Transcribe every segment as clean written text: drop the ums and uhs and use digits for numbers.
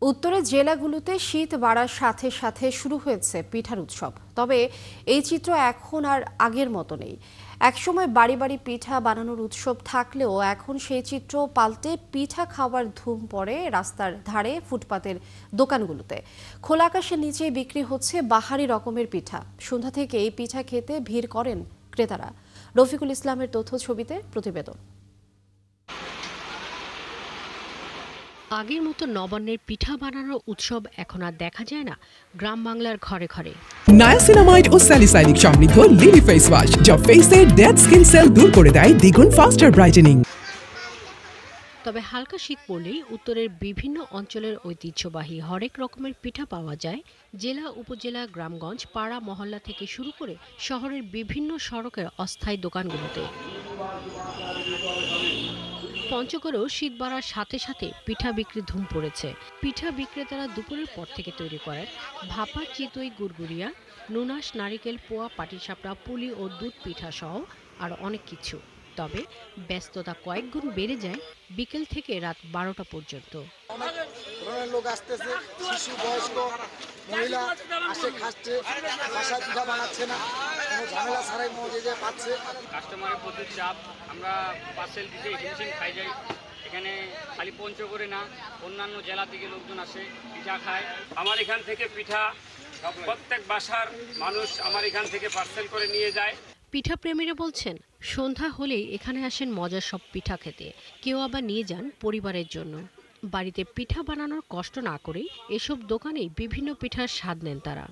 উত্তরের জেলাগুলোতে শীত বাড়ার সাথে সাথে শুরু হয়েছে পিঠার উৎসব। তবে এই চিত্র এখন আর আগের মতো নেই। একসময় বাড়ি বাড়ি পিঠা বানানোর উৎসব থাকলেও এখন সেই চিত্র পাল্টে পিঠা খাওয়ার ধুম পড়ে রাস্তার ধারে ফুটপাতের দোকানগুলোতে। খোলা আকাশের নিচে বিক্রি হচ্ছে বাহারি রকমের পিঠা। সন্ধ্যা থেকে এই পিঠা খেতে ভিড় করেন ক্রেতারা। রফিকুল ইসলামের তথ্য ছবিতে প্রতিবেদন। আগের মতো নবান্নের পিঠা বানানোর উৎসব এখন আর দেখা যায় না গ্রাম বাংলার ঘরে ঘরে। নায়াসিনামাইড ও স্যালিসাইলিক সমৃদ্ধ লিলি ফেস ওয়াশ যা ফেসের ডেড স্কিন সেল দূর করে দেয় দ্বিগুণ ফাস্টার ব্রাইটেনিং। তবে হালকা শীত পড়লেই উত্তরের বিভিন্ন অঞ্চলের ঐতিহ্যবাহী হরেক রকমের পিঠা পাওয়া যায় জেলা উপজেলা গ্রামগঞ্জ পাড়া মহল্লা থেকে শুরু করে শহরের বিভিন্ন সড়কের অস্থায়ী দোকানগুলোতে। পঞ্চগড়েও শীত বাড়ার সাথে সাথে পিঠা বিক্রি ধুম পড়েছে। পিঠা বিক্রেতারা দুপুরের পর থেকে তৈরি করেন ভাপা, চিতই, গুড়গুড়িয়া, নুনাস, নারিকেল, পোয়া, পাটিসাপটা, পুলি ও দুধ পিঠা সহ আর অনেক কিছু। তবে ব্যস্ততা কয়েক গুণ বেড়ে যায় বিকেল থেকে রাত 12টা পর্যন্ত। অনেক ধরনের লোক আসতেছে, শিশু, বয়স্ক, মহিলা আসে, খাচ্ছে, বাসায় পিঠা বানাচ্ছে না, কোনো ঝামেলা ছাড়াই মজা পাচ্ছে। কাস্টমারের প্রচুর চাপ, আমরা পার্সেল দিতে হিমশিম খাই যাই। এখানে খালি পঞ্চগড়ে না, অন্যান্য জেলা থেকে লোকজন আসে, পিঠা খায়। আমার এখান থেকে পিঠা প্রত্যেক বাসার মানুষ আমার এখান থেকে পার্সেল করে নিয়ে যায়। পিঠা প্রেমীরা বলছেন সন্ধ্যা হলেই এখানে আসেন মজার সব পিঠা খেতে। কেউ আবার নিয়ে যান পরিবারের জন্য। বাড়িতে পিঠা বানানোর কষ্ট না করেই এসব দোকানেই বিভিন্ন পিঠার স্বাদ নেন তারা।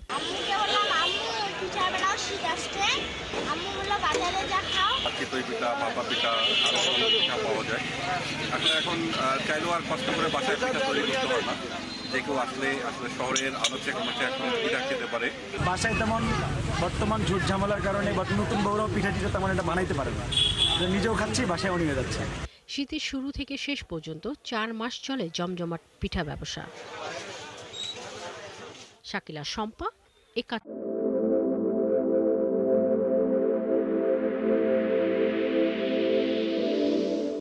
চিতই পিঠা, ভাপা পিঠা, আরও অনেক পিঠা পাওয়া যায়। আসলে এখন চাইলেও আর কষ্ট করে বাসায় পিঠা তৈরি করতে হয় না। যে কেউ আসলে শহরের আলোচে কমেছে এখন পিঠা খেতে পারে। বাসায় তেমন বর্তমান ঝুট ঝামেলার কারণে বা নতুন বউরাও পিঠা টিঠা তেমন এটা বানাইতে পারে না। নিজেও খাচ্ছি, বাসায়ও নিয়ে যাচ্ছে। শীতের শুরু থেকে শেষ পর্যন্ত 4 মাস চলে জমজমাট পিঠা ব্যবসা। শাকিলা, শম্পা, একা।